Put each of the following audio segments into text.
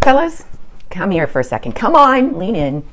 Fellas, come here for a second. Come on, lean in,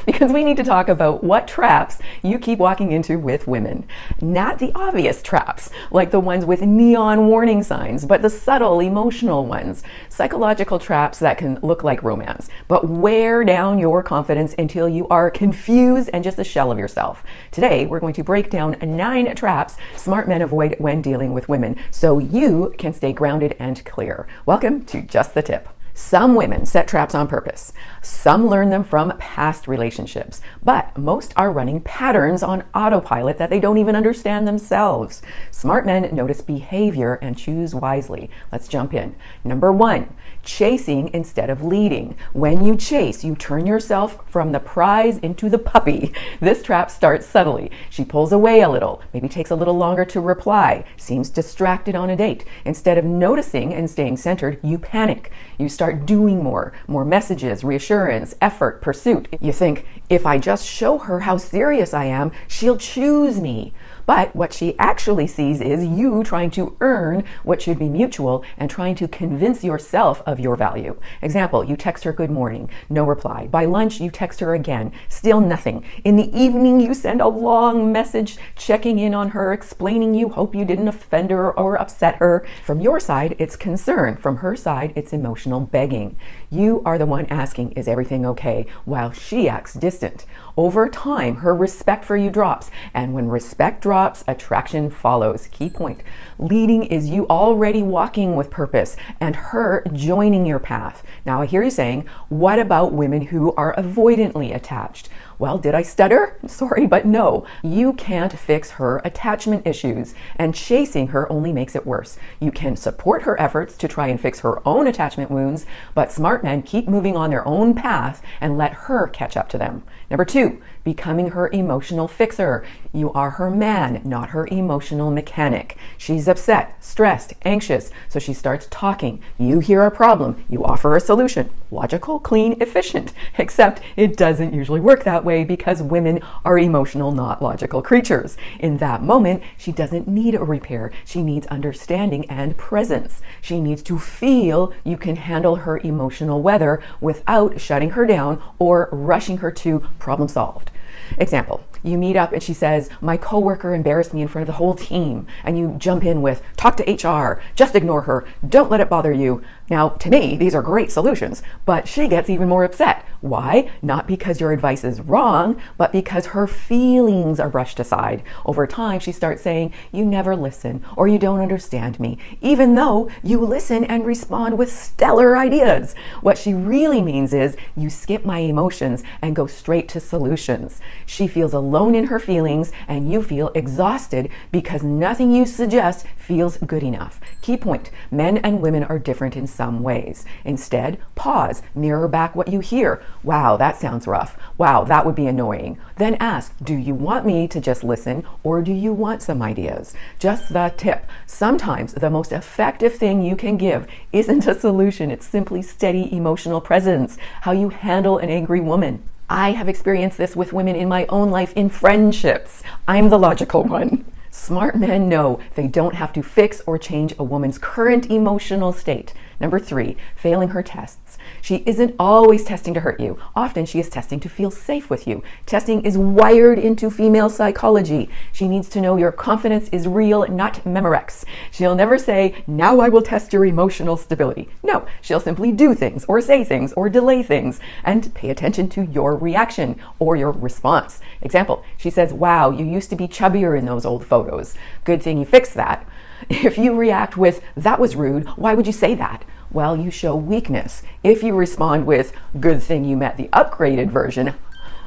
because we need to talk about what traps you keep walking into with women. Not the obvious traps, like the ones with neon warning signs, but the subtle, emotional ones. Psychological traps that can look like romance, but wear down your confidence until you are confused and just a shell of yourself. Today, we're going to break down 9 traps smart men avoid when dealing with women, so you can stay grounded and clear. Welcome to Just the Tip. Some women set traps on purpose. Some learn them from past relationships, but most are running patterns on autopilot that they don't even understand themselves. Smart men notice behavior and choose wisely. Let's jump in. Number 1, chasing instead of leading. When you chase, you turn yourself from the prize into the puppy. This trap starts subtly. She pulls away a little, maybe takes a little longer to reply, seems distracted on a date. Instead of noticing and staying centered, you panic. You start doing more messages, reassurance, effort, pursuit. You think, if I just show her how serious I am, she'll choose me. But what she actually sees is you trying to earn what should be mutual and trying to convince yourself of your value. Example, you text her good morning, no reply. By lunch, you text her again, still nothing. In the evening, you send a long message checking in on her, explaining you hope you didn't offend her or upset her. From your side, it's concern. From her side, it's emotional begging. You are the one asking, is everything okay? While she acts distant. Over time, her respect for you drops. And when respect drops, attraction follows. Key point. Leading is you already walking with purpose and her joining your path. Now I hear you saying, what about women who are avoidantly attached? Well, did I stutter? Sorry, but no. You can't fix her attachment issues, and chasing her only makes it worse. You can support her efforts to try and fix her own attachment wounds, but smart men keep moving on their own path and let her catch up to them. Number 2, becoming her emotional fixer. You are her man, not her emotional mechanic. She's upset, stressed, anxious, so she starts talking. You hear a problem, you offer a solution. Logical, clean, efficient. Except it doesn't usually work that way because women are emotional, not logical creatures. In that moment, she doesn't need a repair. She needs understanding and presence. She needs to feel you can handle her emotional weather without shutting her down or rushing her to problem solved. Example, you meet up and she says, my coworker embarrassed me in front of the whole team. And you jump in with, talk to HR, just ignore her, don't let it bother you. Now, to me, these are great solutions, but she gets even more upset. Why? Not because your advice is wrong, but because her feelings are brushed aside. Over time, she starts saying, you never listen, or you don't understand me, even though you listen and respond with stellar ideas. What she really means is, you skip my emotions and go straight to solutions. She feels alone in her feelings, and you feel exhausted because nothing you suggest feels good enough. Key point, men and women are different in some ways. Instead, pause, mirror back what you hear. Wow, that sounds rough. Wow, that would be annoying. Then ask, do you want me to just listen, or do you want some ideas? Just the tip. Sometimes the most effective thing you can give isn't a solution, it's simply steady emotional presence, how you handle an angry woman. I have experienced this with women in my own life in friendships. I'm the logical one. Smart men know they don't have to fix or change a woman's current emotional state. Number 3, failing her tests. She isn't always testing to hurt you. Often she is testing to feel safe with you. Testing is wired into female psychology. She needs to know your confidence is real, not Memorex. She'll never say, now I will test your emotional stability. No, she'll simply do things or say things or delay things and pay attention to your reaction or your response. Example, she says, wow, you used to be chubbier in those old photos. Good thing you fixed that. If you react with, that was rude, why would you say that? Well, you show weakness. If you respond with, good thing you met the upgraded version,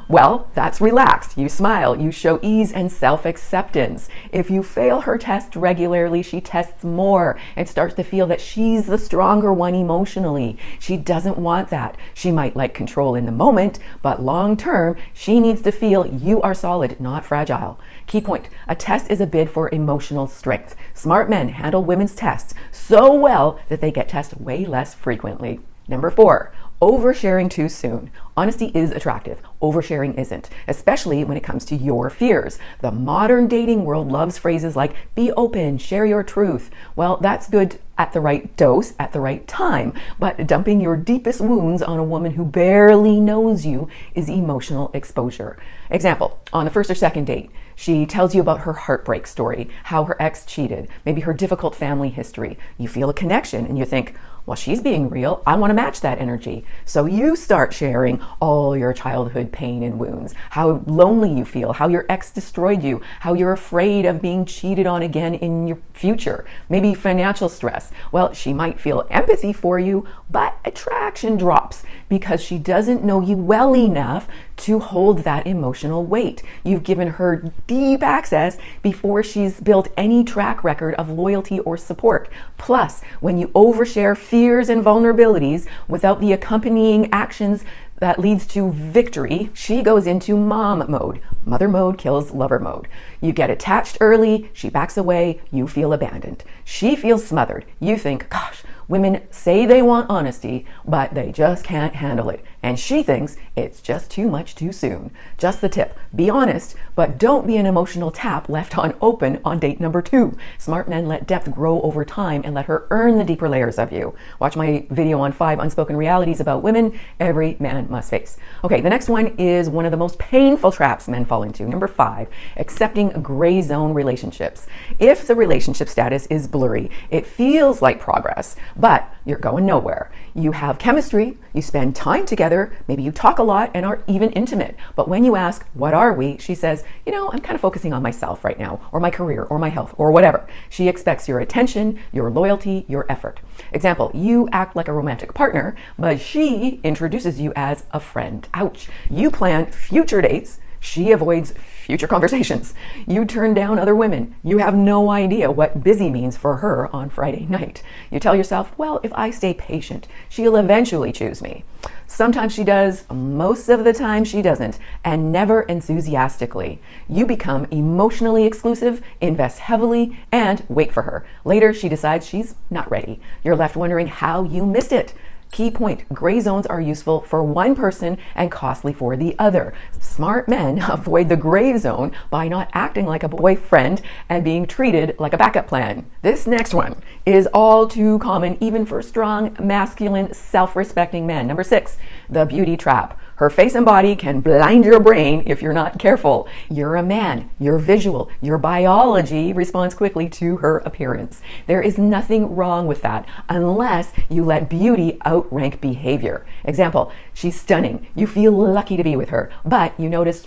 well, that's relaxed. You smile, you show ease and self-acceptance. If you fail her test regularly, she tests more and starts to feel that she's the stronger one emotionally. She doesn't want that. She might like control in the moment, but long term, she needs to feel you are solid, not fragile. Key point, a test is a bid for emotional strength. Smart men handle women's tests so well that they get tested way less frequently. Number 4, oversharing too soon. Honesty is attractive. Oversharing isn't, especially when it comes to your fears. The modern dating world loves phrases like be open, share your truth. Well, that's good at the right dose, at the right time, but dumping your deepest wounds on a woman who barely knows you is emotional exposure. Example, on the first or second date, she tells you about her heartbreak story, how her ex cheated, maybe her difficult family history. You feel a connection and you think, well, she's being real. I want to match that energy. So you start sharing all your childhood pain and wounds, how lonely you feel, how your ex destroyed you, how you're afraid of being cheated on again in your future, maybe financial stress. Well, she might feel empathy for you, but attraction drops because she doesn't know you well enough to hold that emotional weight. You've given her deep access before she's built any track record of loyalty or support. Plus, when you overshare fears and vulnerabilities without the accompanying actions that leads to victory, she goes into mom mode. Mother mode kills lover mode. You get attached early, she backs away, you feel abandoned. She feels smothered. You think, gosh, women say they want honesty, but they just can't handle it. And she thinks it's just too much too soon. Just the tip, be honest, but don't be an emotional tap left on open on date number 2. Smart men let depth grow over time and let her earn the deeper layers of you. Watch my video on 5 unspoken realities about women every man must face. Okay, the next one is one of the most painful traps men fall into. Number 5, accepting gray zone relationships. If the relationship status is blurry, it feels like progress, but you're going nowhere. You have chemistry, you spend time together, maybe you talk a lot and are even intimate. But when you ask, what are we? She says, I'm kind of focusing on myself right now, or my career, or my health, or whatever. She expects your attention, your loyalty, your effort. Example, you act like a romantic partner, but she introduces you as a friend. Ouch. You plan future dates. She avoids future conversations. You turn down other women. You have no idea what busy means for her on Friday night. You tell yourself, well, if I stay patient, she'll eventually choose me. Sometimes she does, most of the time she doesn't, and never enthusiastically. You become emotionally exclusive, invest heavily, and wait for her. Later, she decides she's not ready. You're left wondering how you missed it. Key point, gray zones are useful for one person and costly for the other. Smart men avoid the gray zone by not acting like a boyfriend and being treated like a backup plan. This next one is all too common even for strong, masculine, self-respecting men. Number 6, the beauty trap. Her face and body can blind your brain if you're not careful. You're a man, you're visual, your biology responds quickly to her appearance. There is nothing wrong with that unless you let beauty outrank behavior. Example, she's stunning. You feel lucky to be with her, but you notice,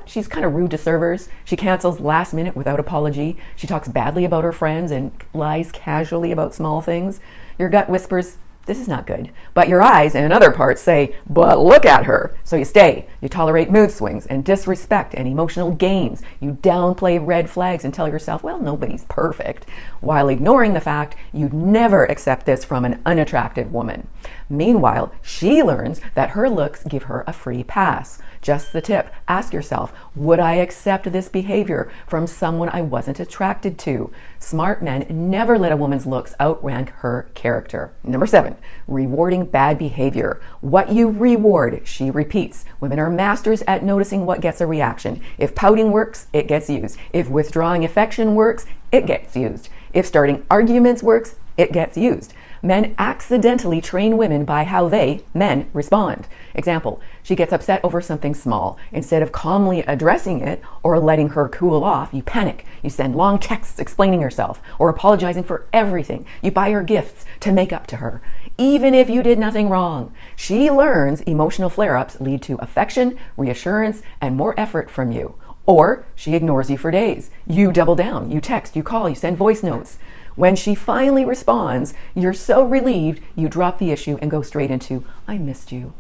she's kind of rude to servers. She cancels last minute without apology. She talks badly about her friends and lies casually about small things. Your gut whispers, this is not good. But your eyes and other parts say, but look at her. So you stay. You tolerate mood swings and disrespect and emotional games. You downplay red flags and tell yourself, well, nobody's perfect, while ignoring the fact you'd never accept this from an unattractive woman. Meanwhile, she learns that her looks give her a free pass. Just the tip, ask yourself, would I accept this behavior from someone I wasn't attracted to? Smart men never let a woman's looks outrank her character. Number 7, rewarding bad behavior. What you reward, she repeats. Women are masters at noticing what gets a reaction. If pouting works, it gets used. If withdrawing affection works, it gets used. If starting arguments works, it gets used. Men accidentally train women by how they, men, respond. Example, she gets upset over something small. Instead of calmly addressing it or letting her cool off, you panic. You send long texts explaining yourself or apologizing for everything. You buy her gifts to make up to her, even if you did nothing wrong. She learns emotional flare-ups lead to affection, reassurance, and more effort from you. Or she ignores you for days. You double down. You text, you call, you send voice notes. When she finally responds, you're so relieved, you drop the issue and go straight into, I missed you.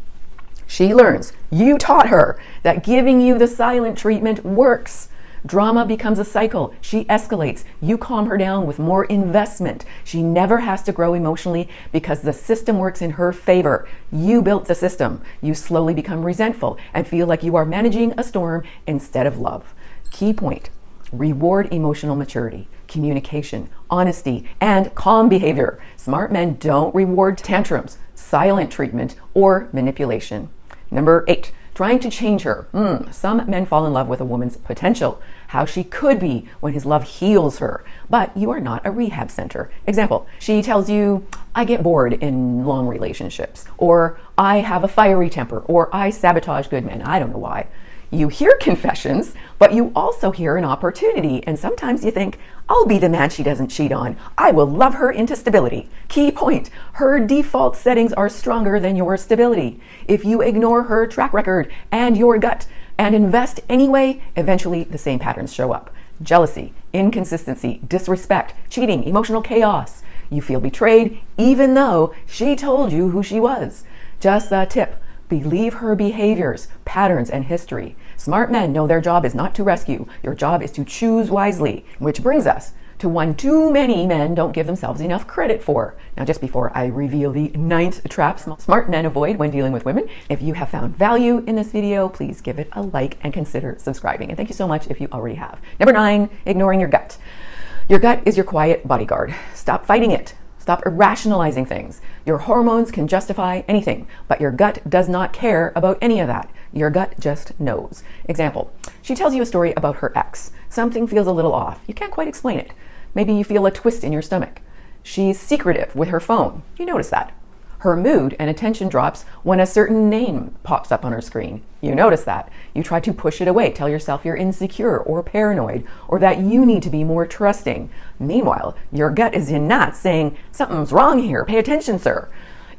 She learns, you taught her, that giving you the silent treatment works. Drama becomes a cycle. She escalates. You calm her down with more investment. She never has to grow emotionally because the system works in her favor. You built the system. You slowly become resentful and feel like you are managing a storm instead of love. Key point, reward emotional maturity, communication, honesty, and calm behavior. Smart men don't reward tantrums. silent treatment, or manipulation. Number 8, trying to change her. Some men fall in love with a woman's potential, how she could be when his love heals her, but you are not a rehab center. Example, she tells you, I get bored in long relationships, or I have a fiery temper, or I sabotage good men. I don't know why. You hear confessions, but you also hear an opportunity, and sometimes you think, I'll be the man she doesn't cheat on. I will love her into stability. Key point, her default settings are stronger than your stability. If you ignore her track record and your gut and invest anyway, eventually the same patterns show up. Jealousy, inconsistency, disrespect, cheating, emotional chaos. You feel betrayed even though she told you who she was. Just a tip. Believe her behaviors, patterns, and history. Smart men know their job is not to rescue. Your job is to choose wisely. Which brings us to one too many men don't give themselves enough credit for. Now, just before I reveal the 9th trap smart men avoid when dealing with women, if you have found value in this video, please give it a like and consider subscribing. And thank you so much if you already have. Number 9, ignoring your gut. Your gut is your quiet bodyguard. Stop fighting it. Stop irrationalizing things. Your hormones can justify anything, but your gut does not care about any of that. Your gut just knows. Example, she tells you a story about her ex. Something feels a little off. You can't quite explain it. Maybe you feel a twist in your stomach. She's secretive with her phone. You notice that. Her mood and attention drops when a certain name pops up on her screen. You notice that. You try to push it away, tell yourself you're insecure or paranoid, or that you need to be more trusting. Meanwhile, your gut is in knots saying, something's wrong here, pay attention, sir.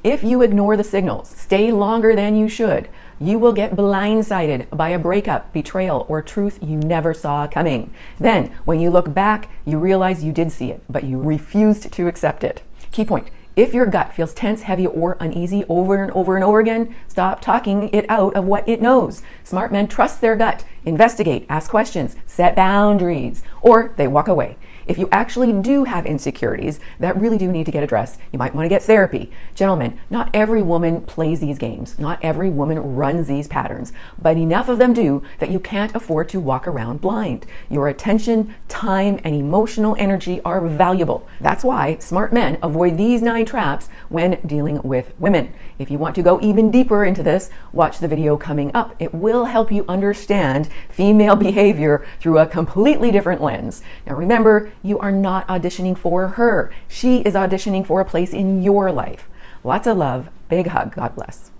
If you ignore the signals, stay longer than you should, you will get blindsided by a breakup, betrayal, or truth you never saw coming. Then, when you look back, you realize you did see it, but you refused to accept it. Key point. If your gut feels tense, heavy, or uneasy over and over and over again, stop talking it out of what it knows. Smart men trust their gut, investigate, ask questions, set boundaries, or they walk away. If you actually do have insecurities that really do need to get addressed, you might want to get therapy. Gentlemen, not every woman plays these games. Not every woman runs these patterns, but enough of them do that you can't afford to walk around blind. Your attention, time, and emotional energy are valuable. That's why smart men avoid these 9 traps when dealing with women. If you want to go even deeper into this, watch the video coming up. It will help you understand female behavior through a completely different lens. Now remember, you are not auditioning for her. She is auditioning for a place in your life. Lots of love. Big hug. God bless.